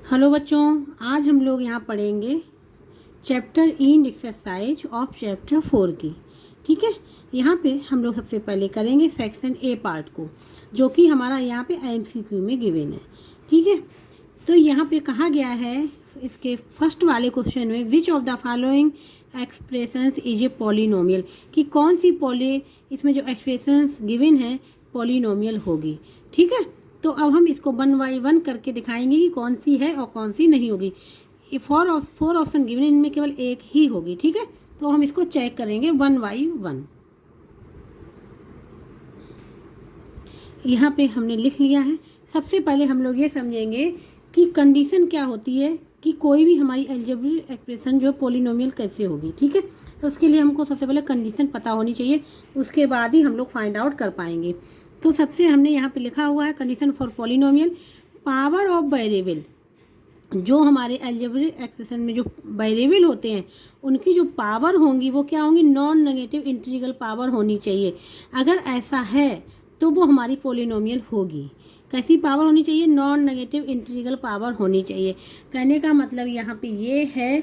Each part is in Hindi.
हेलो बच्चों, आज हम लोग यहाँ पढ़ेंगे chapter in exercise of chapter 4 की। ठीक है, यहाँ पे हम लोग सबसे पहले करेंगे सेक्शन ए पार्ट को, जो कि हमारा यहाँ पे एमसीक्यू में गिवन है। ठीक है, तो यहाँ पे कहा गया है इसके फर्स्ट वाले क्वेश्चन में, which of the following expressions is a polynomial, कि कौन सी इसमें जो एक्सप्रेशंस गिवन है पॉलिनोमियल होगी। ठीक है, तो अब हम इसको 1 बाई 1 करके दिखाएंगे कि कौन सी है और कौन सी नहीं होगी। फोर ऑप्शन गिवन, इनमें केवल एक ही होगी। ठीक है, तो हम इसको चेक करेंगे 1 बाई 1। यहाँ पे हमने लिख लिया है। सबसे पहले हम लोग ये समझेंगे कि कंडीशन क्या होती है कि कोई भी हमारी अलजेब्रिक एक्सप्रेशन जो पॉलिनोमियल कैसे होगी। ठीक है, तो उसके लिए हमको सबसे पहले कंडीशन पता होनी चाहिए, उसके बाद ही हम लोग फाइंड आउट कर पाएंगे। तो सबसे हमने यहाँ पे लिखा हुआ है condition for polynomial, power of variable, जो हमारे अलजेब्रिक एक्सप्रेशन में जो वेरिएबल होते हैं उनकी जो पावर होंगी वो क्या होंगी, नॉन नेगेटिव इंटीग्रल पावर होनी चाहिए। अगर ऐसा है तो वो हमारी पॉलिनोमियल होगी। कैसी पावर होनी चाहिए, नॉन नेगेटिव इंटीग्रल पावर होनी चाहिए। कहने का मतलब यहाँ पे ये है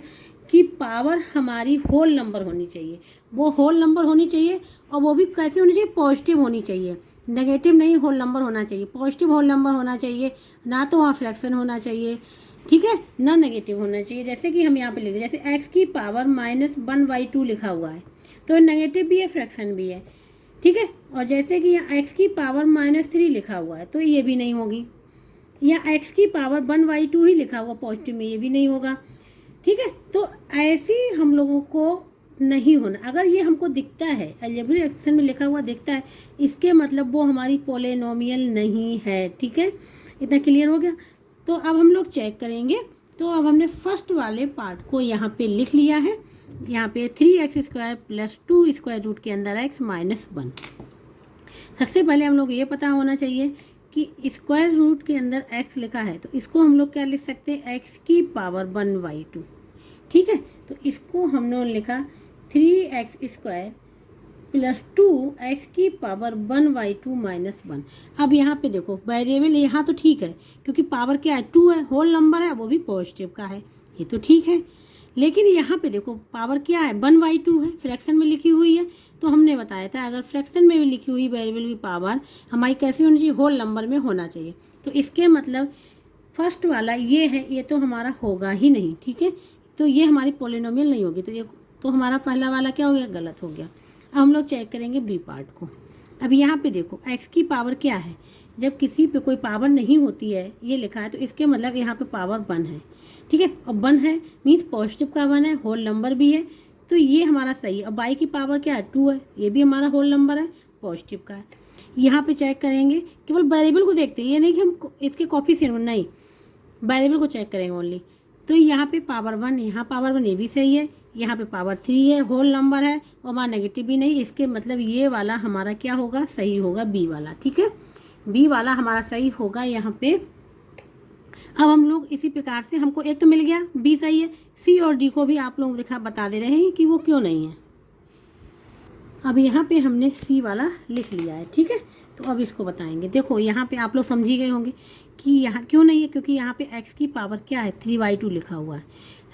कि पावर हमारी होल नंबर होनी चाहिए, वो होल नंबर होनी चाहिए, और वो भी कैसे होनी चाहिए, पॉजिटिव होनी चाहिए। नेगेटिव नहीं होल नंबर होना चाहिए, पॉजिटिव होल नंबर होना चाहिए, ना तो वहाँ फ्रैक्शन होना चाहिए। ठीक है, ना नेगेटिव होना चाहिए। जैसे कि हम यहाँ पे लिख दें, जैसे x की पावर -1/2 लिखा हुआ है, तो नेगेटिव भी है फ्रैक्शन भी है। ठीक है, और जैसे कि यहाँ x की पावर -3 लिखा हुआ है, तो ये भी नहीं होगी। या x की पावर 1/2 ही लिखा हुआ पॉजिटिव में, ये भी नहीं होगा। ठीक है, तो ऐसे हम लोगों को नहीं होना। अगर ये हमको दिखता है, अलजेब्रिक एक्सप्रेशन में लिखा हुआ दिखता है, इसके मतलब वो हमारी पॉलिनोमियल नहीं है। ठीक है, इतना क्लियर हो गया। तो अब हम लोग चेक करेंगे। तो अब हमने फर्स्ट वाले पार्ट को यहाँ पे लिख लिया है। यहाँ पे 3x² + 2 स्क्वायर रूट के अंदर x -1। सबसे पहले हम लोग ये पता होना चाहिए कि स्क्वायर रूट के अंदर x लिखा है, तो इसको हम लोग क्या लिख सकते हैं, x की पावर 1/2। ठीक है, तो इसको हमने लिखा 3x² + 2x की पावर 1/2 - 1। अब यहाँ पे देखो वेरिएबल यहाँ तो ठीक है, क्योंकि पावर क्या है, 2 है, होल नंबर है, वो भी पॉजिटिव का है, ये तो ठीक है। लेकिन यहाँ पे देखो पावर क्या है, 1/2 है, फ्रैक्शन में लिखी हुई है। तो हमने बताया था अगर फ्रैक्शन में भी लिखी हुई वेरिएबल की पावर हमारी कैसी होनी चाहिए, होल नंबर में होना चाहिए। तो इसके मतलब फर्स्ट वाला ये है, ये तो हमारा होगा ही नहीं। ठीक है, तो ये हमारी पॉलिनोमियल नहीं होगी, तो ये तो हमारा पहला वाला क्या हो गया, गलत हो गया। अब हम लोग चेक करेंगे बी पार्ट को। अब यहाँ पे देखो x की पावर क्या है, जब किसी पे कोई पावर नहीं होती है, ये लिखा है, तो इसके मतलब यहाँ पे पावर 1 है। ठीक है, और 1 है मीन्स पॉजिटिव का 1 है, होल नंबर भी है, तो ये हमारा सही है। और y की पावर क्या है, 2 है, ये भी हमारा होल नंबर है, पॉजिटिव का है। यहाँ पे चेक करेंगे, केवल वेरिएबल को देखते हैं, ये नहीं कि हम इसके कॉफिशिएंट, नहीं, वेरिएबल को चेक करेंगे ओनली। तो यहाँ पे पावर 1, यहाँ पावर 1, ये भी सही है। यहाँ पे पावर 3 है, होल नंबर है, और हमारा नेगेटिव भी नहीं। इसके मतलब ये वाला हमारा क्या होगा, सही होगा, बी वाला। ठीक है, बी वाला हमारा सही होगा यहाँ पे। अब हम लोग इसी प्रकार से, हमको एक तो मिल गया, बी सही है। सी और डी को भी आप लोग बता दे रहे हैं कि वो क्यों नहीं है। अब यहाँ पे हमने सी वाला लिख लिया है। ठीक है, तो अब इसको बताएंगे। देखो यहाँ पे आप लोग समझी गए होंगे कि यहाँ क्यों नहीं है, क्योंकि यहाँ पे x की पावर क्या है, 3/2 लिखा हुआ है।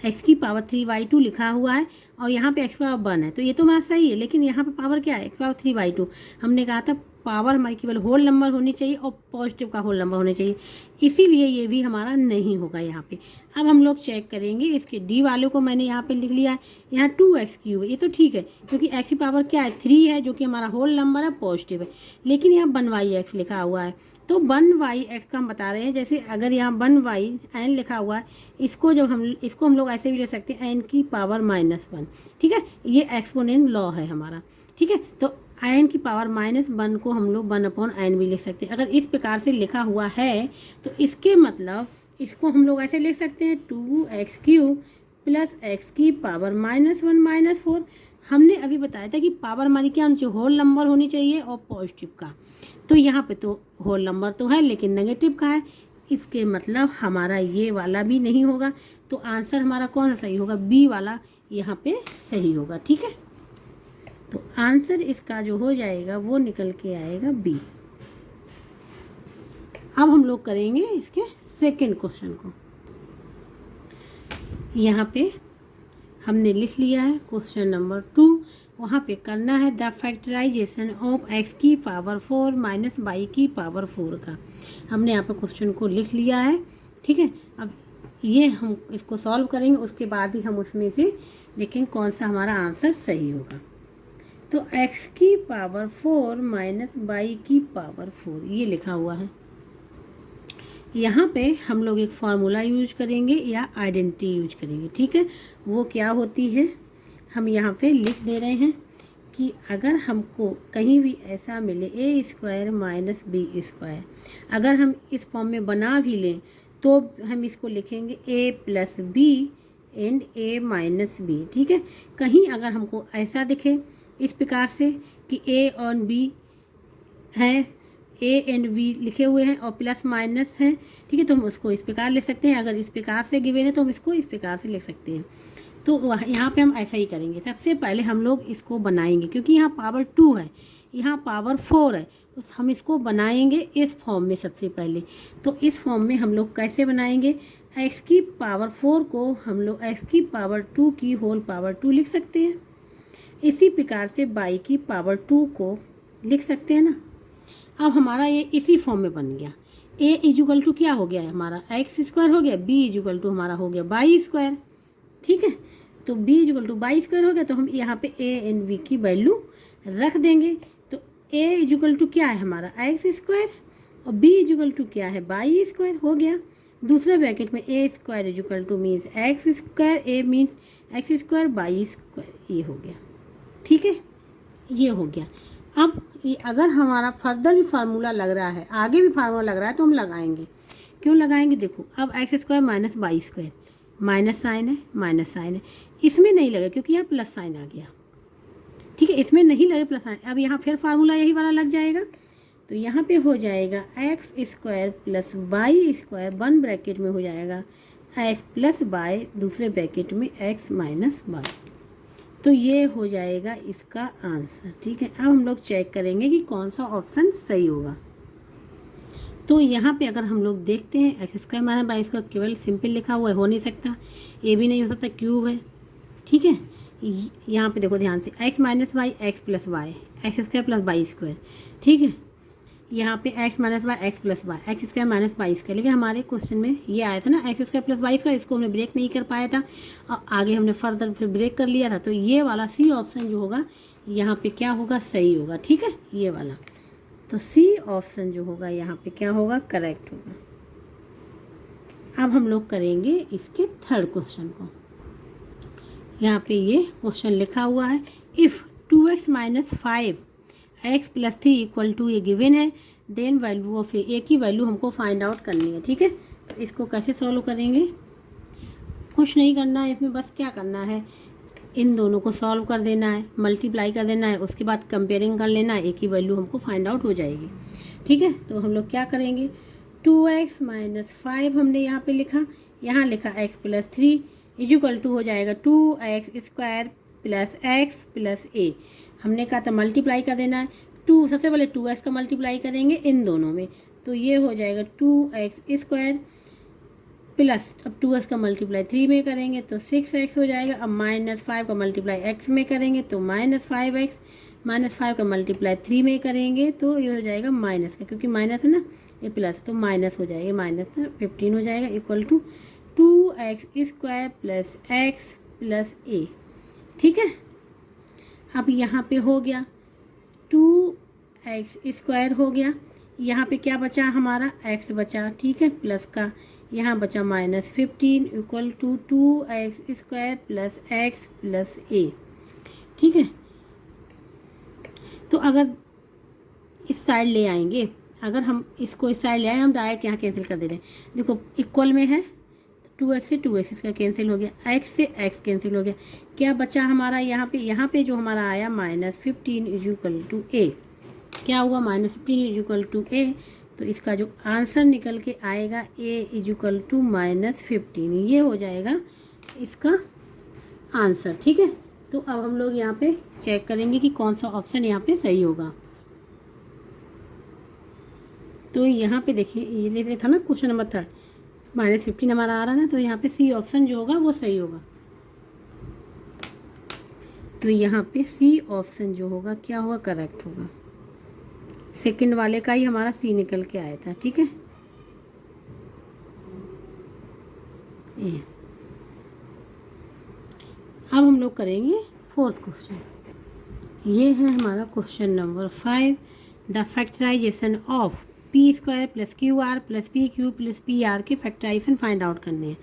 x की पावर 3/2 लिखा हुआ है, और यहाँ पे x की पावर 1 है, तो ये तो हमारा सही है। लेकिन यहाँ पे पावर क्या है, x की पावर 3/2। हमने कहा था पावर हमारी केवल होल नंबर होनी चाहिए और पॉजिटिव का होल नंबर होना चाहिए, इसीलिए ये भी हमारा नहीं होगा यहाँ पे। अब हम लोग चेक करेंगे इसके डी वाले को। मैंने यहाँ पे लिख लिया है, यहाँ 2x³ है, ये तो ठीक है, क्योंकि x की पावर क्या है, 3 है, जो कि हमारा होल नंबर है, पॉजिटिव है। लेकिन यहाँ 1/x लिखा हुआ है, तो 1/x का हम बता रहे हैं। जैसे अगर यहाँ 1/n लिखा हुआ है, इसको हम लोग ऐसे भी ले सकते हैं, n की पावर -1। ठीक है, ये एक्सपोनेंट लॉ है हमारा। ठीक है, तो n की पावर -1 को हम लोग 1/n भी लिख सकते हैं। अगर इस प्रकार से लिखा हुआ है, तो इसके मतलब इसको हम लोग ऐसे लिख सकते हैं, 2x³ + x की पावर -1 - 4। हमने अभी बताया था कि पावर हमारी क्या होनी चाहिए, होल नंबर होनी चाहिए और पॉजिटिव का। तो यहाँ पे तो होल नंबर तो है, लेकिन नेगेटिव का है, इसके मतलब हमारा ये वाला भी नहीं होगा। तो आंसर हमारा कौन सा सही होगा, बी वाला यहाँ पे सही होगा। ठीक है, तो आंसर इसका जो हो जाएगा वो निकल के आएगा बी। अब हम लोग करेंगे इसके सेकंड क्वेश्चन को। यहाँ पे हमने लिख लिया है क्वेश्चन नंबर 2। वहाँ पे करना है द फैक्टराइजेशन ऑफ x की पावर 4 माइनस y की पावर 4 का। हमने यहाँ पे क्वेश्चन को लिख लिया है, ठीक है। अब ये हम इसको सॉल्व करेंगे, उसके बाद ही हम उसमें से देखेंगे कौन सा हमारा आंसर सही होगा। तो x की पावर 4 माइनस y की पावर 4 ये लिखा हुआ है। यहाँ पे हम लोग एक फार्मूला यूज करेंगे या आइडेंटिटी यूज करेंगे, ठीक है। वो क्या होती है, हम यहाँ पे लिख दे रहे हैं कि अगर हमको कहीं भी ऐसा मिले ए स्क्वायर माइनस बी स्क्वायर, अगर हम इस फॉर्म में बना भी लें तो हम इसको लिखेंगे A plus B and A minus B, ठीक है। कहीं अगर हमको ऐसा दिखे इस प्रकार से कि ए और बी हैं, ए एंड बी लिखे हुए हैं और प्लस माइनस हैं, ठीक है, तो हम उसको इस प्रकार लिख सकते हैं। अगर इस प्रकार से गिवन है तो हम इसको इस प्रकार से लिख सकते हैं। तो यहाँ पे हम ऐसा ही करेंगे। सबसे पहले हम लोग इसको बनाएंगे, क्योंकि यहाँ पावर 2 है, यहाँ पावर 4 है, तो हम इसको बनाएंगे इस फॉर्म में सबसे पहले। तो इस फॉर्म में हम लोग कैसे बनाएंगे, x की पावर 4 को हम लोग x की पावर 2 की होल पावर 2 लिख सकते हैं। इसी प्रकार से y की पावर 2 को लिख सकते हैं ना। अब हमारा ये इसी फॉर्म में बन गया। a इजुकल टू क्या हो गया है हमारा, x स्क्वायर हो गया, b इजुकल टू हमारा हो गया y स्क्वायर, ठीक है। तो b equal to y square हो गया, तो हम यहाँ पे a एंड b की वैल्यू रख देंगे। तो a इजुकल टू क्या है हमारा x स्क्वायर और b इजुकल टू क्या है y स्क्वायर हो गया। दूसरे ब्रैकेट में a square equal two means x square, a means x square y square, ये हो गया, ठीक है, ये हो गया। अब ये अगर हमारा फर्दर भी फार्मूला लग रहा है, आगे भी फार्मूला लग रहा है, तो हम लगाएंगे। क्यों लगाएंगे, देखो अब x square minus y square, minus sign है, माइनस साइन है, इसमें नहीं लगे क्योंकि यहाँ प्लस साइन आ गया, ठीक है, इसमें नहीं लगे प्लस साइन। अब यहाँ फिर फार्मूला यही वाला लग जाएगा, तो यहाँ पे हो जाएगा x square plus y square, one bracket में हो जाएगा एक्स प्लस वाई, दूसरे ब्रैकेट में एक्स माइनस वाई। तो ये हो जाएगा इसका आंसर, ठीक है। अब हम लोग चेक करेंगे कि कौन सा ऑप्शन सही होगा। तो यहाँ पे अगर हम लोग देखते हैं x square minus y square केवल सिंपल लिखा हुआ है, हो नहीं सकता, ये भी नहीं हो सकता, क्यूब है, ठीक है। यहाँ पे देखो ध्यान से, x minus y x plus y, x square plus y square, ठीक है। यहाँ पे x minus y x plus y, x square minus y square, लेकिन हमारे क्वेश्चन में ये आया था ना x square plus y square, इसको हमने ब्रेक नहीं कर पाया था और आगे हमने फर्दर फिर ब्रेक कर लिया था। तो ये वाला सी ऑप्शन जो होगा यहाँ पे क्या होगा, सही होगा, ठीक है, ये वाला। तो सी ऑप्शन जो होगा यहाँ पे क्या होगा, करेक्ट होगा। अब हम लोग करेंगे इसके थर्ड क्वेश्चन को। यहाँ पे ये क्वेश्चन लिखा हुआ है, if 2x minus 5x plus 3 equal to, ये गिवन है, देन वैल्यू ऑफ ए की वैल्यू हमको फाइंड आउट करनी है, ठीक है। तो इसको कैसे सॉल्व करेंगे, कुछ नहीं करना है इसमें, बस क्या करना है, इन दोनों को सॉल्व कर देना है, मल्टीप्लाई कर देना है, उसके बाद कंपेयरिंग कर लेना है, ए की वैल्यू हमको फाइंड आउट हो जाएगी, ठीक है। तो हम लोग क्या करेंगे, 2x माइनस 5 हमने यहाँ पे लिखा, यहाँ लिखा x प्लस 3 इक्वल टू हो जाएगा 2x square plus x plus a। हमने कहा था मल्टीप्लाई कर देना है, सबसे पहले 2x का मल्टीप्लाई करेंगे इन दोनों में, तो ये हो जाएगा 2x स्क्वायर प्लस, अब 2x का मल्टीप्लाई 3 में करेंगे तो 6x हो जाएगा। अब माइनस 5 का मल्टीप्लाई x में करेंगे तो माइनस 5x, माइनस 5 का मल्टीप्लाई 3 में करेंगे तो ये हो जाएगा माइनस का, क्योंकि माइनस है ना, ये प्लस, तो माइनस हो जाएगा, माइनस 15 हो जाएगा equal to 2x square plus x plus a, ठीक है। अब यहाँ पे हो गया 2x स्क्वायर हो गया, यहाँ पे क्या बचा हमारा, x बचा, ठीक है, प्लस का, यहाँ बचा minus 15 equal to 2x square plus x plus a, ठीक है। तो अगर इस साइड ले आएंगे, अगर हम इसको इस साइड ले आए, हम डायरेक्ट यहाँ कैंसिल कर दे रहे हैं, देखो इक्वल में है, 2x से 2x इसका कैंसिल हो गया, x से x कैंसिल हो गया, क्या बचा हमारा यहाँ पे जो हमारा आया माइनस 15 इक्वल टू a, क्या हुआ, माइनस 15 इक्वल टू a। तो इसका जो आंसर निकल के आएगा a इक्वल टू माइनस 15, ये हो जाएगा इसका आंसर, ठीक है। तो अब हम लोग यहाँ पे चेक करेंगे कि कौन सा ऑप्शन यहाँ पे सही होगा। तो यहाँ पे देखिए, ये लेते था ना क्वेश्चन नंबर 3, -15 हमारा आ रहा है ना, तो यहाँ पे सी ऑप्शन जो होगा वो सही होगा। तो यहाँ पे सी ऑप्शन जो होगा क्या होगा, करेक्ट होगा। सेकंड वाले का ही हमारा सी निकल के आया था, ठीक है। ये अब हम लोग करेंगे फोर्थ क्वेश्चन। ये है हमारा question number 5। The factorization of p square plus q r plus p q plus p r के फैक्टराइजेशन फाइंड आउट करने हैं।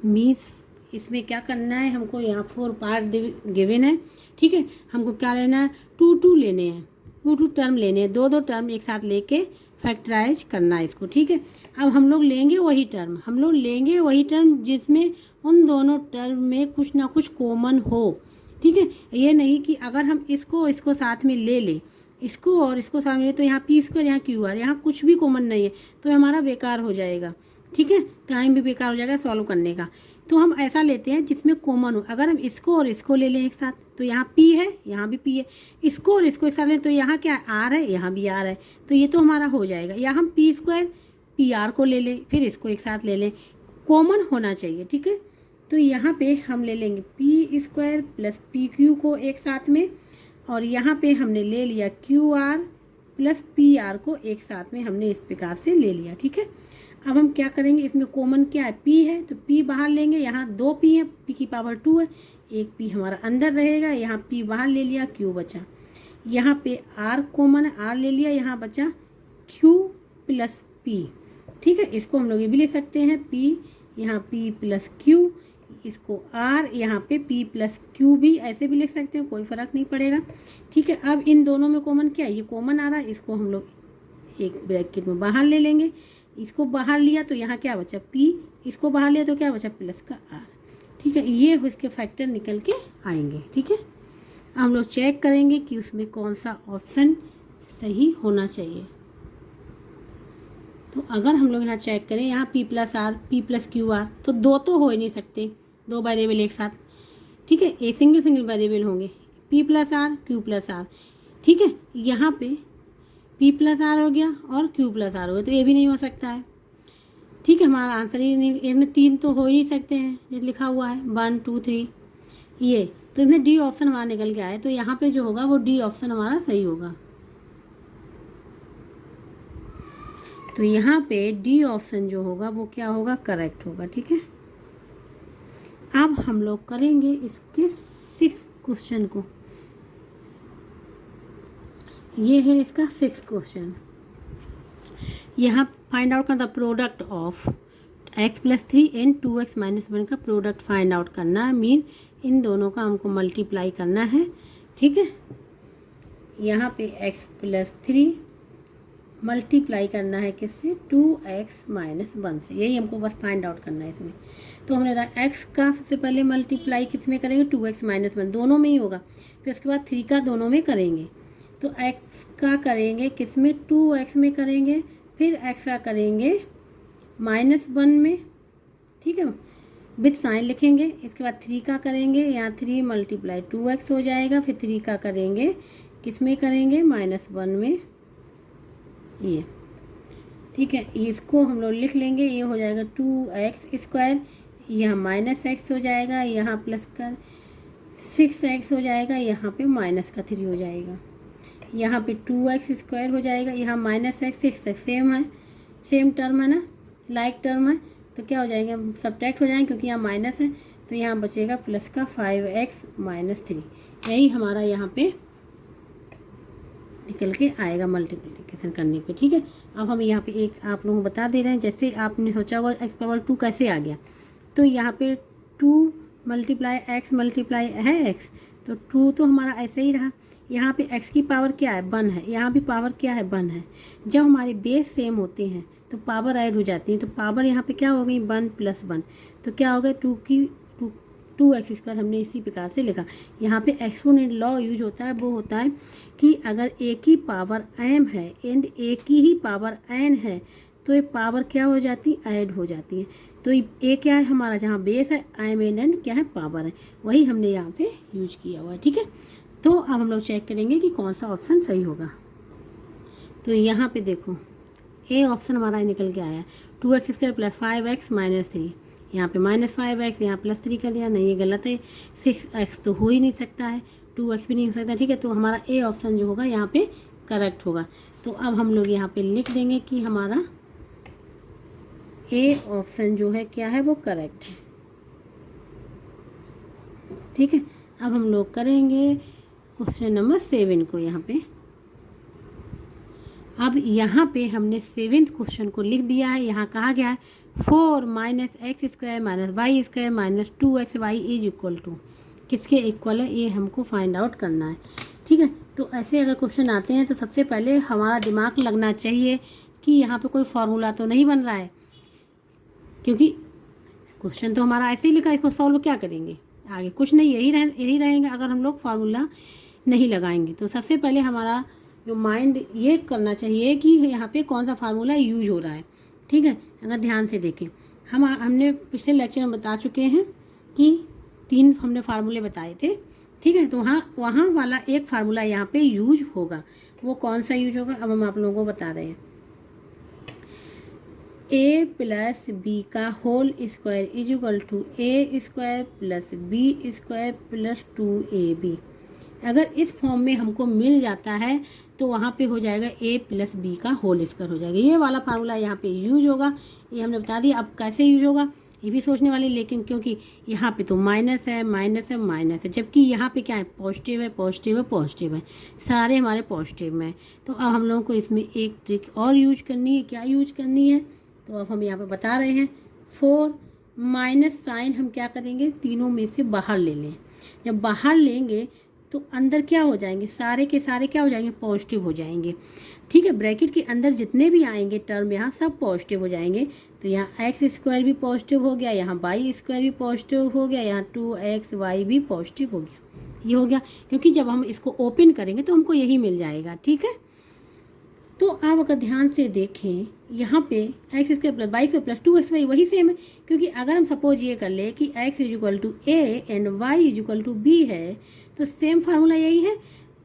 मीन्स इसमें क्या करना है हमको, यहाँ 4 पार्ट गिवन है, ठीक है। हमको क्या लेना है, 2 लेने हैं, 2 टर्म लेने हैं, 2 टर्म एक साथ लेके फैक्टराइज करना है इसको, ठीक है। अब हम लोग लेंगे वही टर्म जिसमें उन दोनों टर्म में कुछ ना कुछ कॉमन हो, ठीक है। ये नहीं कि अगर हम इसको साथ में ले लें, इसको और इसको साथ में ले, तो यहाँ पी स्क्वायर यहाँ क्यू आर, यहाँ कुछ भी कॉमन नहीं है, तो हमारा बेकार हो जाएगा, ठीक है। टाइम भी बेकार हो जाएगा सॉल्व करने का। तो हम ऐसा लेते हैं जिसमें कॉमन हो। अगर हम इसको और इसको ले लें एक साथ, तो यहाँ पी है, यहाँ भी पी है। इसको और इसको एक साथ लें तो यहाँ क्या आर है, यहाँ भी आर है, तो ये तो हमारा हो जाएगा। या हम पी स्क्वायर पी आर को ले लें, फिर इसको एक साथ ले लें, कॉमन होना चाहिए, ठीक है। तो यहाँ पे हम ले लेंगे P square plus p Q को एक साथ में, और यहाँ पे हमने ले लिया Q r plus p are को एक साथ में हमने इस प्रकार से ले लिया, ठीक है। अब हम क्या करेंगे, इसमें कॉमन क्या है, पी है, तो पी बाहर लेंगे। यहाँ 2 पी है, पी की पावर 2 है, एक पी हमारा अंदर रहेगा। यहाँ पी बाहर ले लिया, क्यू बचा। यहाँ पे आर कॉमन है, आर ले लिया, यहाँ बचा क्यू प्लस पी, ठीक है। इसको हम लोग ये भी ले सकते हैं, पी यहाँ पी प्लस क्यू, इसको आर, यहाँ पे पी प्लस क्यू भी ऐसे भी लिख सकते हैं, कोई फ़र्क नहीं पड़ेगा, ठीक है। अब इन दोनों में कॉमन क्या है, ये कॉमन आ रहा है, इसको हम लोग एक ब्रैकेट में बाहर ले लेंगे। इसको बाहर लिया तो यहाँ क्या बचा पी, इसको बाहर लिया तो क्या बचा प्लस का आर, ठीक है। ये इसके फैक्टर निकल के आएंगे, ठीक है। हम लोग चेक करेंगे कि उसमें कौन सा ऑप्शन सही होना चाहिए। तो अगर हम लोग यहाँ चेक करें, यहाँ P plus R P plus q are, तो 2 तो हो ही नहीं सकते, 2 वेरिएबल एक साथ, ठीक है। ये सिंगल वेरिएबल होंगे, p plus r q plus r, ठीक है। यहाँ पे पी प्लस आर हो गया और क्यू प्लस आर हो गया, तो ये भी नहीं हो सकता है, ठीक है। हमारा आंसर ही नहीं, इसमें 3 तो हो ही नहीं सकते हैं, जैसे लिखा हुआ है 1 2 3 ये, तो इसमें डी ऑप्शन हमारा निकल के आया। तो यहाँ पे जो होगा वो डी ऑप्शन हमारा सही होगा। तो यहाँ पे डी ऑप्शन जो होगा वो क्या होगा, करेक्ट होगा, ठीक है। अब हम लोग करेंगे इसके 6 क्वेश्चन को। ये है इसका 6 क्वेश्चन। यहाँ फाइंड आउट करना, the product of x plus 3 and 2x minus 1 का प्रोडक्ट फाइंड आउट करना है। मीन इन दोनों का हमको मल्टीप्लाई करना है, ठीक है। यहाँ पे x प्लस 3 मल्टीप्लाई करना है किससे, 2x माइनस 1 से, यही हमको बस फाइंड आउट करना है इसमें। तो हमने कहा x का सबसे पहले मल्टीप्लाई किस में करेंगे, 2x माइनस 1 दोनों में ही होगा, फिर उसके बाद 3 का दोनों में करेंगे। तो x का करेंगे किस में, 2x में करेंगे, फिर x का करेंगे -1 में, ठीक है, विथ साइन लिखेंगे। इसके बाद 3 का करेंगे, यहाँ 3 मल्टीप्लाई 2x हो जाएगा, फिर 3 का करेंगे किस में करेंगे, -1 में, ये, ठीक है। इसको हम लोग लिख लेंगे, ये हो जाएगा 2x स्क्वायर, यहाँ -x हो जाएगा, यहाँ प्लस का 6x हो जाएगा, यहाँ पे माइनस का 3 हो जाएगा, यहाँ पे 2x स्क्वायर हो जाएगा, यहाँ -x 6x सेम है, सेम टर्म है ना, लाइक टर्म है, तो क्या हो जाएगा, सब्ट्रैक्ट हो जाएंगे क्योंकि यहाँ माइनस है, तो यहाँ बचेगा प्लस का 5x माइनस 3। यही हमारा यहाँ पे निकल के आएगा मल्टीप्लिकेशन करने पे, ठीक है। अब हम यहाँ पे एक आप लोगों को बता दे रहे हैं, जैसे आपने सोचा हुआ x पावर 2 कैसे आ गया, तो यहाँ पे 2 मल्टीप्लाई x मल्टीप्लाई है x, तो 2 तो हमारा ऐसे ही रहा। यहाँ पे x की पावर क्या है, 1 है, यहाँ भी पावर क्या है, 1 है। जब हमारे बेस सेम होते हैं तो पावर ऐड हो जाती है, तो पावर यहाँ पे क्या हो गई, 1 + 1, तो क्या हो गया 2x स्क्वायर, हमने इसी प्रकार से लिखा। यहाँ पे एक्सपोनेंट लॉ यूज होता है, वो होता है कि अगर a की पावर m है एंड a की ही पावर n है, तो ये पावर क्या हो जाती है, ऐड हो जाती है। तो a क्या है हमारा, जहाँ बेस है, m एंड n क्या है, पावर है, वही हमने यहाँ पे यूज किया हुआ है, ठीक है। तो अब हम लोग चेक करेंगे कि कौन सा ऑप्शन सही होगा। तो यहाँ पे देखो, ए ऑप्शन हमारा निकल के आया, 2x² प्लस 5x माइनस 3, यहाँ पे -5x, यहाँ +3 कर दिया। नहीं, ये गलत है, 6x तो हो ही नहीं सकता है, 2x भी नहीं हो सकता, ठीक है। तो हमारा ए ऑप्शन जो होगा यहाँ पे करेक्ट होगा। तो अब हम लोग यहाँ पे लिख देंगे कि हमारा ए ऑप्शन जो है क्या है, वो करेक्ट है, ठीक है। अब हम लोग करेंगे क्वेश्चन नंबर 7 को यहाँ पे। अब यहाँ पे हमने 7th क्वेश्चन को लिख दिया है। यहाँ कहा गया है 4 - x² - y² - 2xy is equal to, किसके इक्वल है, ये हमको फाइंड आउट करना है, ठीक है। तो ऐसे अगर क्वेश्चन आते हैं तो सबसे पहले हमारा दिमाग लगना चाहिए कि यहाँ पे कोई फार्मूला तो नहीं बन रहा है, क्योंकि क्वेश्चन तो हमारा ऐसे ही लिखा है, इसको सॉल्व क्या करेंगे, आगे कुछ नहीं, यही रहेंगे अगर हम लोग फार्मूला नहीं लगाएंगे। तो सबसे पहले हमारा जो माइंड ये करना चाहिए कि यहाँ पे कौन सा फार्मूला यूज हो रहा है, ठीक है। अगर ध्यान से देखें, हमने पिछले लेक्चर में बता चुके हैं कि 3 हमने फार्मूले बताए थे, ठीक है। तो वहाँ वाला एक फार्मूला यहाँ पे यूज होगा, वो कौन सा यूज होगा अब हम आप लोगों को बता रहे हैं। a + b का whole square is equal to a² + b² + 2ab। अगर इस फॉर्म में हमको मिल जाता है तो वहाँ पे हो जाएगा a + b का होल स्क्वायर हो जाएगा, ये वाला फार्मूला यहाँ पे यूज होगा, ये हमने बता दिया। अब कैसे यूज होगा ये भी सोचने वाले, लेकिन क्योंकि यहाँ पे तो माइनस है, जबकि यहाँ पे क्या है, पॉजिटिव है, सारे हमारे पॉजिटिव में। तो अब हम लोगों को इसमें एक ट्रिक और यूज करनी है। क्या यूज करनी है, तो अब हम यहाँ पे बता रहे हैं 4 माइनस साइन हम क्या करेंगे, तीनों में से बाहर ले लें। जब बाहर लेंगे तो अंदर क्या हो जाएंगे, सारे के सारे क्या हो जाएंगे, पॉजिटिव हो जाएंगे, ठीक है। ब्रैकेट के अंदर जितने भी आएंगे टर्म यहाँ सब पॉजिटिव हो जाएंगे। तो यहाँ x² भी पॉजिटिव हो गया, यहाँ y² भी पॉजिटिव हो गया, यहाँ 2xy भी पॉजिटिव हो गया, ये हो गया। क्योंकि जब हम इसको ओपन करेंगे तो हमको यही मिल जाएगा, ठीक है। तो आप अगर ध्यान से देखें यहाँ पे x² + y² + 2xy वही सेम है, क्योंकि अगर हम सपोज ये कर ले कि x = a and y = b है तो सेम फार्मूला यही है।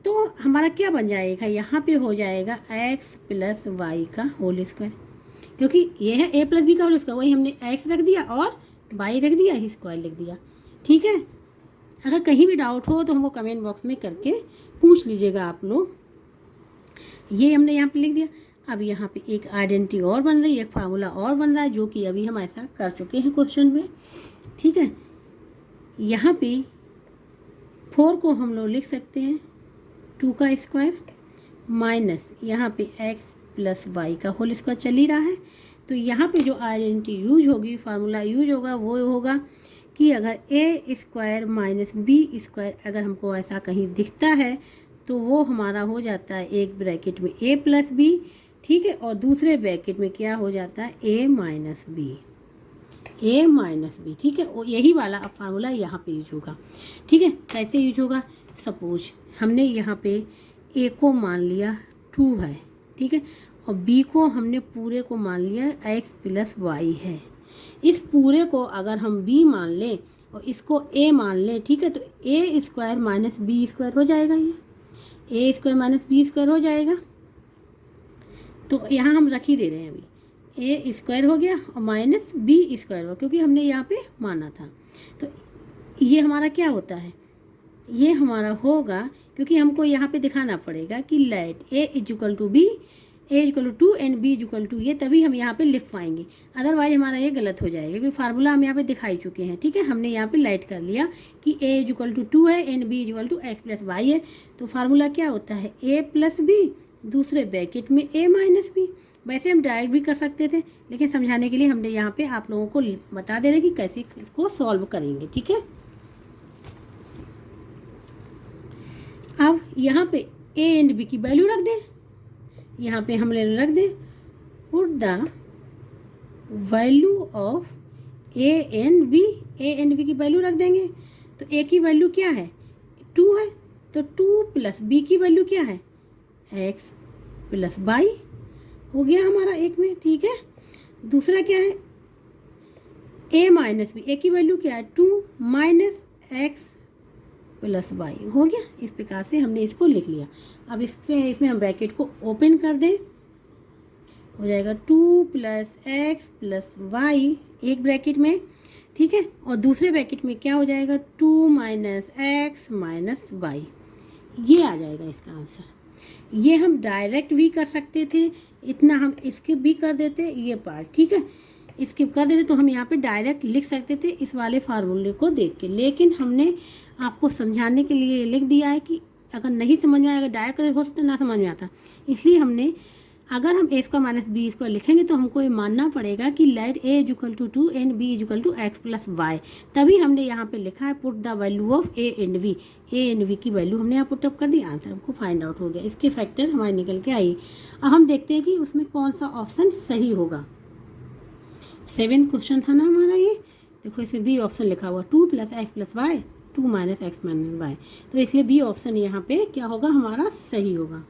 तो हमारा क्या बन जाएगा, यहाँ पे हो जाएगा x + y का होल स्क्वायर, क्योंकि ये है a + b का होल स्क्वायर, वही हमने x रख दिया और y रख दिया, स्क्वायर लिख दिया, ठीक है। अगर कहीं भी डाउट हो तो हमको कमेंट बॉक्स में करके पूछ लीजिएगा आप लोग। ये हमने यहाँ पे लिख दिया। अब यहाँ पे एक आइडेंटिटी और बन रही है, एक फार्मूला और बन रहा है, जो कि अभी हम ऐसा कर चुके हैं क्वेश्चन में, ठीक है। यहाँ पे 4 को हम लोग लिख सकते हैं 2 का स्क्वायर माइनस यहाँ पे x + y का होल स्क्वायर चल ही रहा है। तो यहाँ पे जो आइडेंटिटी यूज होगी, फार्मूला यूज होगा, वो होगा कि अगर a² - b² अगर हमको ऐसा कहीं दिखता है तो वो हमारा हो जाता है एक ब्रैकेट में a + b, ठीक है, और दूसरे ब्रैकेट में क्या हो जाता है a - b, ठीक है। और यही वाला अब फार्मूला यहाँ पे यूज होगा, ठीक है। कैसे यूज होगा, सपोज हमने यहाँ पे a को मान लिया 2 है, ठीक है, और b को हमने पूरे को मान लिया x + y है। इस पूरे को अगर हम b मान लें और इसको a मान लें, ठीक है, तो a² - b² हो जाएगा, ये a² - b² हो जाएगा। तो यहाँ हम रख ही दे रहे हैं, अभी a² हो गया और -b² हो, क्योंकि हमने यहाँ पे माना था। तो ये हमारा क्या होता है, ये हमारा होगा, क्योंकि हमको यहाँ पे दिखाना पड़ेगा कि let a = b, a = 2 and b = 2, ये तभी हम यहाँ पे लिख पाएंगे, अदरवाइज हमारा ये गलत हो जाएगा, क्योंकि फार्मूला हम यहाँ पे दिखाई चुके हैं, ठीक है। हमने यहाँ पे लाइट कर लिया कि a = 2 है एंड b = x + y है। तो फार्मूला क्या होता है, a + b, दूसरे ब्रैकेट में a - b। वैसे हम डायरेक्ट भी कर सकते थे, लेकिन समझाने के लिए हमने यहाँ पे आप लोगों को बता दे रहे कि कैसे इसको सॉल्व करेंगे, ठीक है। अब यहाँ पे a एंड b की वैल्यू रख दें, यहाँ पे हम रख दें put the value of a and b की वैल्यू रख देंगे। तो a की वैल्यू क्या है, 2 है, तो 2 + b की वैल्यू क्या है, x + y हो गया हमारा एक में, ठीक है। दूसरा क्या है, a - b, a की वैल्यू क्या है 2 - x + y हो गया। इस प्रकार से हमने इसको लिख लिया। अब इसमें हम ब्रैकेट को ओपन कर दें, हो जाएगा 2 प्लस एक्स प्लस वाई एक ब्रैकेट में, ठीक है, और दूसरे ब्रैकेट में क्या हो जाएगा 2 माइनस एक्स माइनस वाई। ये आ जाएगा इसका आंसर। ये हम डायरेक्ट भी कर सकते थे, इतना हम स्किप भी कर देते ये पार्ट, ठीक है, स्किप कर देते तो हम यहाँ पे डायरेक्ट लिख सकते थे इस वाले फार्मूले को देख के, लेकिन हमने आपको समझाने के लिए लिख दिया है कि अगर नहीं समझ में आएगा डायरेक्ट हो सकता ना समझ में आता, इसलिए हमने अगर हम a square minus B square लिखेंगे तो हमको ये मानना पड़ेगा कि let a is equal to 2 and B is equal to x plus y. तभी हमने यहाँ पे लिखा है put the value of a and b की वैल्यू हमने यहाँ पुटअप कर दी, आंसर हमको फाइंड आउट हो गया, इसके फैक्टर हमारे निकल के आई। अब हम देखते हैं कि उसमें कौन सा ऑप्शन सही होगा। 7th क्वेश्चन था ना हमारा ये, देखो इसमें बी ऑप्शन लिखा हुआ 2 plus x plus y 2 minus x minus y, तो इसलिए बी ऑप्शन यहाँ पे क्या होगा हमारा सही होगा।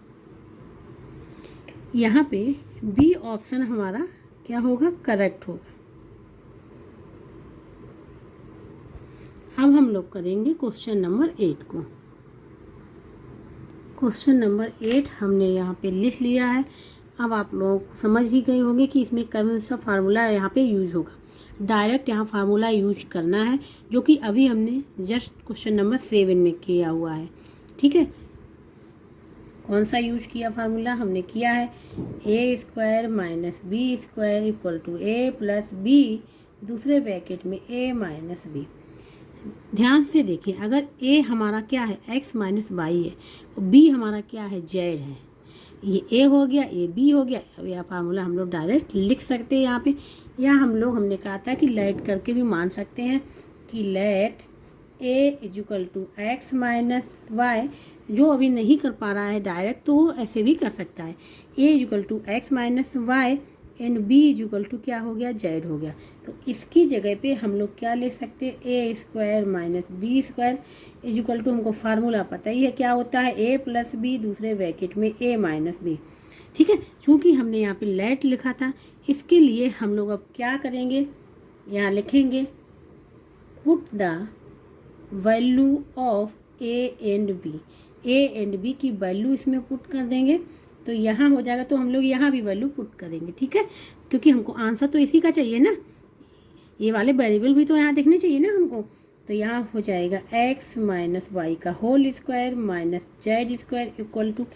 यहाँ पे बी ऑप्शन हमारा क्या होगा करेक्ट होगा। अब हम लोग करेंगे क्वेश्चन नंबर 8 को। क्वेश्चन नंबर 8 हमने यहाँ पे लिख लिया है। अब आप लोग समझ ही गए होंगे कि इसमें कौन सा फार्मूला यहाँ पे यूज होगा। डायरेक्ट यहाँ फार्मूला यूज करना है जो कि अभी हमने जस्ट क्वेश्चन नंबर 7 में किया हुआ है, ठीक है। कौन सा यूज किया फार्मूला हमने किया है A square minus B square equal to A plus B दूसरे ब्रैकेट में ए माइनस बी। ध्यान से देखिए, अगर ए हमारा क्या है एक्स माइनस वाई है और बी हमारा क्या है जेड है, ये ए हो गया ये बी हो गया। अब यह फार्मूला हम लोग डायरेक्ट लिख सकते हैं यहाँ पे, या हमने कहा था कि लेट करके भी मान सकते हैं कि let a is equal to x minus y. जो अभी नहीं कर पा रहा है डायरेक्ट तो वो ऐसे भी कर सकता है, A is equal to x minus Y and B is equal to क्या हो गया जेड हो गया। तो इसकी जगह पे हम लोग क्या ले सकते हैं A square minus B square is equal to, हमको फार्मूला पता ही है क्या होता है ए प्लस बी दूसरे ब्रैकेट में ए माइनस बी, ठीक है। चूँकि हमने यहाँ पे लेट लिखा था इसके लिए हम लोग अब क्या करेंगे, यहाँ लिखेंगे put the value of a and b की वैल्यू इसमें पुट कर देंगे तो यहाँ हो जाएगा। तो हम लोग यहाँ भी वैल्यू पुट करेंगे, ठीक है, क्योंकि हमको आंसर तो इसी का चाहिए ना, ये वाले वेरिएबल भी तो यहाँ देखने चाहिए ना हमको। तो यहाँ हो जाएगा एक्स माइनस वाई का whole square minus Z square equal to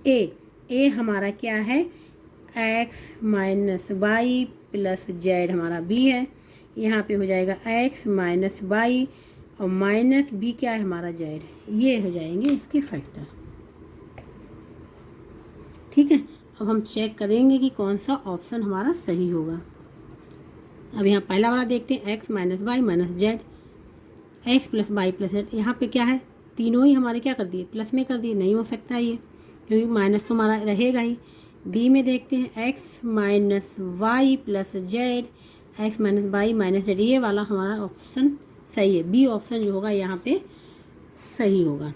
A हमारा क्या है X minus Y plus Z हमारा बी है। यहाँ पे हो जाएगा एक्स माइनस वाई और माइनस बी क्या है हमारा जेड, ये हो जाएंगे इसके फैक्टर, ठीक है। अब हम चेक करेंगे कि कौन सा ऑप्शन हमारा सही होगा। अब यहाँ पहला वाला देखते हैं x minus y minus z x plus y plus z. यहाँ पे क्या है तीनों ही हमारे क्या कर दिए प्लस में कर दिए, नहीं हो सकता ये क्योंकि माइनस तो हमारा रहेगा ही। बी में देखते हैं x minus Y plus z x minus y minus z, ये वाला हमारा ऑप्शन सही है, बी ऑप्शन जो होगा यहाँ पे सही होगा।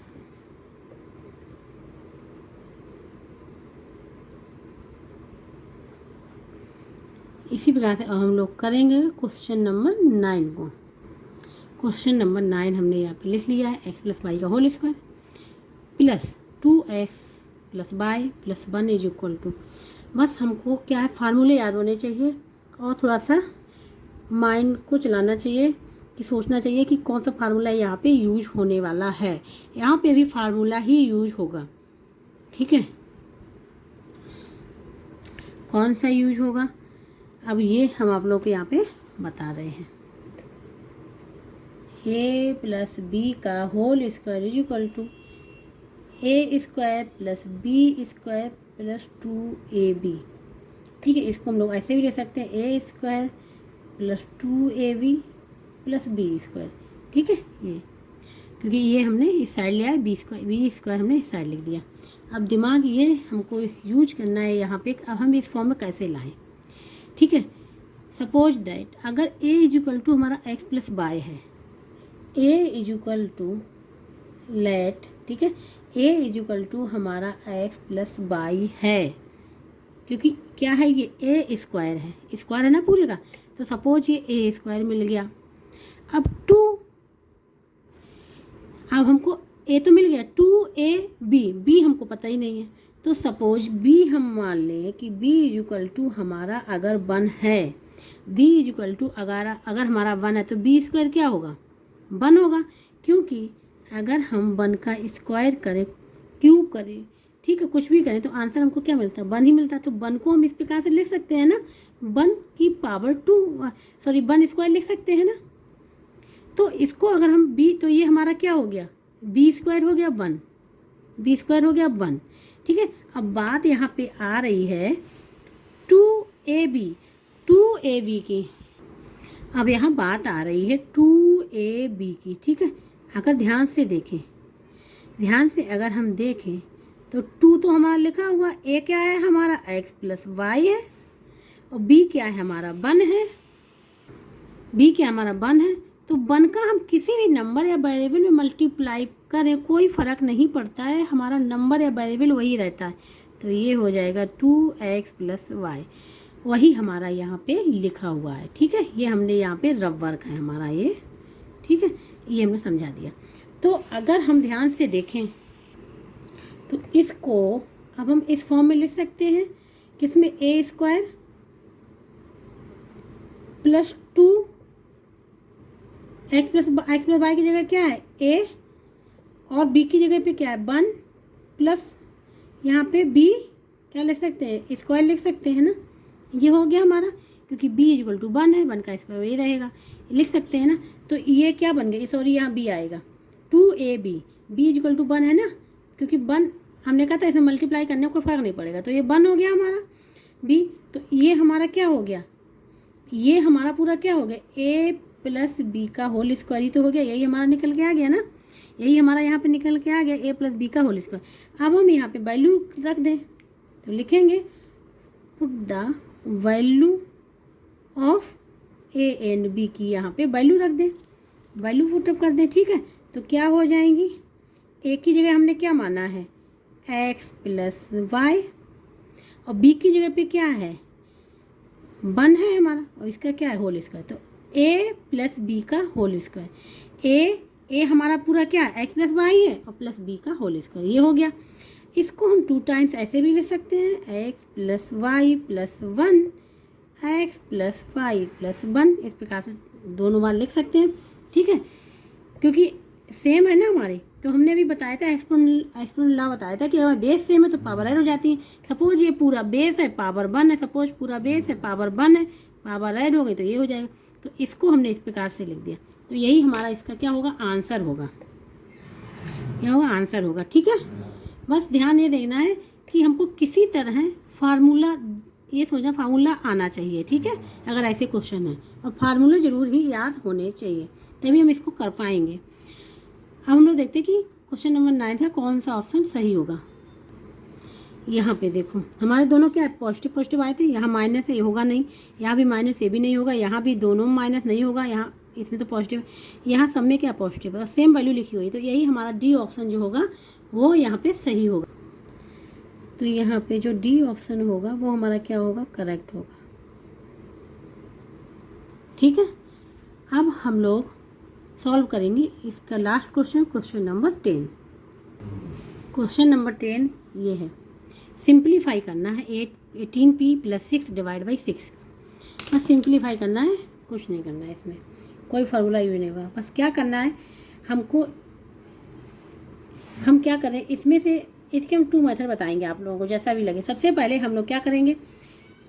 इसी प्रकार से अब हम लोग करेंगे क्वेश्चन नंबर 9 को। क्वेश्चन नंबर 9 हमने यहाँ पे लिख लिया है एक्स प्लस वाई का whole square plus 2x plus y plus 1 is equal to, बस हमको क्या है फार्मूले याद होने चाहिए और थोड़ा सा माइंड को चलाना चाहिए कि सोचना चाहिए कि कौन सा फार्मूला यहाँ पे यूज होने वाला है। यहाँ पे भी फार्मूला ही यूज होगा, ठीक है। कौन सा यूज होगा अब ये हम आप लोग को यहाँ पे बता रहे हैं। ए प्लस बी का whole square is equal to a square plus B square plus 2ab, ठीक है। इसको हम लोग ऐसे भी ले सकते हैं A square plus 2ab plus B square, ठीक है। ये क्योंकि ये हमने इस साइड लिया है बी स्क्वायर हमने इस साइड लिख दिया। अब दिमाग ये हमको यूज करना है यहाँ पे, अब हम इस फॉर्म में कैसे लाएं, ठीक है। सपोज दैट अगर ए इज इक्वल टू हमारा एक्स प्लस वाई है, A is equal to late, ठीक है, ए इज इक्वल टू हमारा एक्स प्लस वाई है, क्योंकि क्या है ये ए स्क्वायर है ना पूरे का। तो सपोज ये ए स्क्वायर मिल गया, अब अब हमको ए तो मिल गया 2ab, बी हमको पता ही नहीं है तो सपोज बी हम मान लें कि बी इज इक्वल टू हमारा अगर 1 है, बी इज इक्वल टू अगर हमारा 1 है तो बी स्क्वायर क्या होगा, 1 होगा। क्योंकि अगर हम 1 का स्क्वायर करें, क्यूब करें, ठीक है, कुछ भी करें तो आंसर हमको क्या मिलता है, 1 ही मिलता है। तो 1 को हम इस प्रकार से लिख सकते हैं ना, 1 की पावर 1 स्क्वायर लिख सकते हैं ना। तो इसको अगर हम बी, तो ये हमारा क्या हो गया, बी स्क्वायर हो गया 1, बी स्क्वायर हो गया 1, ठीक है। अब बात यहाँ पे आ रही है 2ab की। अब यहाँ बात आ रही है 2ab की, ठीक है। अगर ध्यान से देखें, ध्यान से अगर हम देखें तो 2 तो हमारा लिखा हुआ, ए क्या है हमारा x प्लस वाई है, और b क्या है हमारा 1 है, b क्या हमारा 1 है। तो 1 का हम किसी भी नंबर या वेरिएबल में मल्टीप्लाई करें कोई फ़र्क नहीं पड़ता है, हमारा नंबर या वेरिएबल वही रहता है। तो ये हो जाएगा 2x प्लस वाई, वही हमारा यहाँ पे लिखा हुआ है, ठीक है। ये हमने यहाँ पे रफ वर्क है हमारा ये, ठीक है, ये हमने समझा दिया। तो अगर हम ध्यान से देखें तो इसको अब हम इस फॉर्म में लिख सकते हैं, किसमें, A square plus 2 X plus Y की जगह क्या है ए, और बी की जगह पे क्या है 1 प्लस यहाँ पे बी क्या लिख सकते हैं, स्क्वायर लिख सकते हैं ना। ये हो गया हमारा, क्योंकि b इक्वल टू 1 है, 1 का स्क्वायर वही रहेगा, लिख सकते हैं ना। तो ये क्या बन गया, सॉरी यहाँ b आएगा 2ab, b इक्वल टू 1 है ना, क्योंकि 1 हमने कहा था इसमें मल्टीप्लाई करने में कोई फ़र्क नहीं पड़ेगा। तो ये 1 हो गया हमारा b। तो ये हमारा क्या हो गया, ये हमारा पूरा क्या हो गया, a प्लस बी का होल स्क्वायर ही तो हो गया, यही हमारा निकल के आ गया ना, यही हमारा यहाँ पे निकल के आ गया a प्लस बी का होल स्क्वायर। अब हम यहाँ पे वैल्यू रख दें तो लिखेंगे put the value of a and b की, यहाँ पे वैल्यू रख दें, वैल्यू पुटअप कर दें, ठीक है। तो क्या हो जाएंगी, a की जगह हमने क्या माना है x प्लस वाई, और b की जगह पे क्या है 1 है हमारा, और इसका क्या है होल स्क्वायर। तो a प्लस बी का होल स्क्वायर, a हमारा पूरा क्या है x प्लस वाई है, और प्लस b का होल स्क्वायर, ये हो गया। इसको हम 2 टाइम्स ऐसे भी लिख सकते हैं, x plus y plus 1, x plus y plus 1, इस प्रकार से दोनों बार लिख सकते हैं, ठीक है। क्योंकि सेम है ना हमारे, तो हमने अभी बताया था एक्सपोनेंशियल लॉ बताया था कि अगर बेस सेम है तो पावर ऐड हो जाती है। सपोज ये पूरा बेस है पावर 1 है, सपोज पूरा बेस है पावर 1 है, पावर ऐड हो गई तो ये हो जाएगा। तो इसको हमने इस प्रकार से लिख दिया, तो यही हमारा इसका क्या होगा, आंसर होगा, क्या होगा, आंसर होगा, ठीक है। बस ध्यान ये देना है कि हमको किसी तरह फार्मूला, ये सोचना फार्मूला आना चाहिए, ठीक है, अगर ऐसे क्वेश्चन है, और फार्मूला ज़रूर ही याद होने चाहिए, तभी हम इसको कर पाएंगे। अब हम लोग देखते हैं कि क्वेश्चन नंबर 9 था, कौन सा ऑप्शन सही होगा। यहाँ पे देखो हमारे दोनों क्या पॉजिटिव पॉजिटिव आए थे, यहाँ माइनस है, ये होगा नहीं, यहाँ भी माइनस, ये भी नहीं होगा, यहाँ भी दोनों माइनस नहीं होगा, यहाँ इसमें तो पॉजिटिव है, यहाँ सब में क्या पॉजिटिव है और सेम वैल्यू लिखी हुई, तो यही हमारा डी ऑप्शन जो होगा वो यहाँ पे सही होगा। तो यहाँ पे जो डी ऑप्शन होगा वो हमारा क्या होगा, करेक्ट होगा, ठीक है। अब हम लोग सॉल्व करेंगे इसका last question, question number 10। Question number 10 ये है, सिंप्लीफाई करना है 18p प्लस 6 डिवाइड बाई 6। बस सिंप्लीफाई करना है, कुछ नहीं करना है, इसमें कोई फार्मूला यूज नहीं होगा। बस क्या करना है हमको, हम क्या करें इसमें से, इसके हम 2 मेथड बताएंगे आप लोगों को, जैसा भी लगे। सबसे पहले हम लोग क्या करेंगे,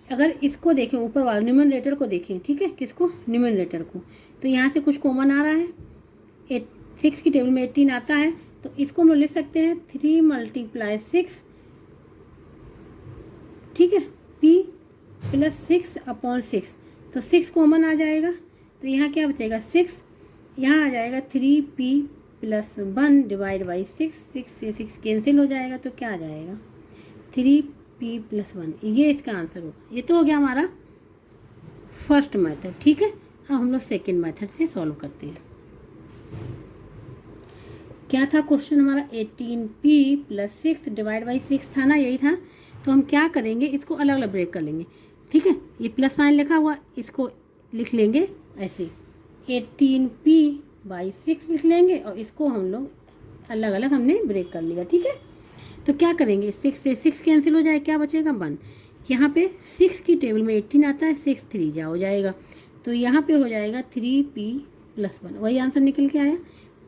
अगर इसको देखें ऊपर वाला न्यूमरेटर को देखें, ठीक है, किसको, न्यूमरेटर को, तो यहाँ से कुछ कॉमन आ रहा है, 6 की टेबल में 18 आता है, तो इसको हम लोग लिख सकते हैं 3 × 6, ठीक है, p प्लस 6/6, तो 6 कॉमन आ जाएगा, तो यहाँ क्या बचेगा 6, यहाँ आ जाएगा 3p प्लस 1 डिवाइड बाई 6, 6 से 6 कैंसिल हो जाएगा, तो क्या आ जाएगा 3p प्लस 1, ये इसका आंसर होगा। ये तो हो गया हमारा फर्स्ट मेथड, ठीक है। अब हम लोग सेकेंड मेथड से सॉल्व करते हैं। क्या था क्वेश्चन हमारा, 18p प्लस 6 डिवाइड बाई 6 था ना, यही था। तो हम क्या करेंगे, इसको अलग अलग ब्रेक कर लेंगे, ठीक है। ये प्लस साइन लिखा हुआ, इसको लिख लेंगे ऐसे 18p बाई 6 लिख लेंगे, और इसको हम लोग अलग अलग हमने ब्रेक कर लिया, ठीक है। तो क्या करेंगे, 6 से 6 कैंसिल हो जाए, क्या बचेगा 1। यहाँ पे 6 की टेबल में 18 आता है, 6 3 जा हो जाएगा, तो यहाँ पे हो जाएगा 3p+1। वही आंसर निकल के आया।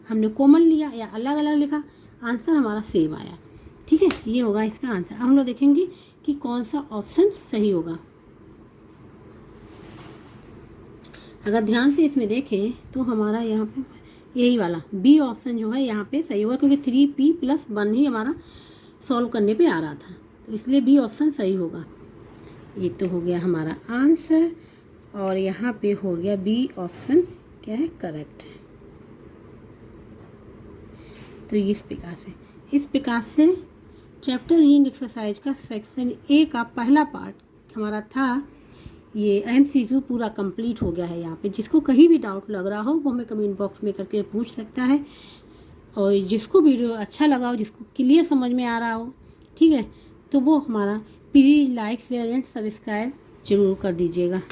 हमने कॉमन लिया या अलग अलग लिखा, आंसर हमारा सेम आया। ठीक है, ये होगा इसका आंसर। अब हम लोग देखेंगे कि कौन सा ऑप्शन सही होगा। अगर ध्यान से इसमें देखें तो हमारा यहाँ पे यही वाला बी ऑप्शन जो है यहाँ पे सही होगा, क्योंकि 3p+1 ही हमारा सॉल्व करने पे आ रहा था, तो इसलिए बी ऑप्शन सही होगा। ये तो हो गया हमारा आंसर, और यहाँ पे हो गया बी ऑप्शन क्या है, करेक्ट है। तो इस प्रकार से चैप्टर रीडिंग एक्सरसाइज का सेक्शन ए का पहला पार्ट हमारा था, ये MCQ पूरा कंप्लीट हो गया है। यहाँ पे जिसको कहीं भी डाउट लग रहा हो वो हमें कमेंट बॉक्स में करके पूछ सकता है, और जिसको वीडियो अच्छा लगा हो, जिसको क्लियर समझ में आ रहा हो, ठीक है, तो वो हमारा please like share and subscribe जरूर कर दीजिएगा।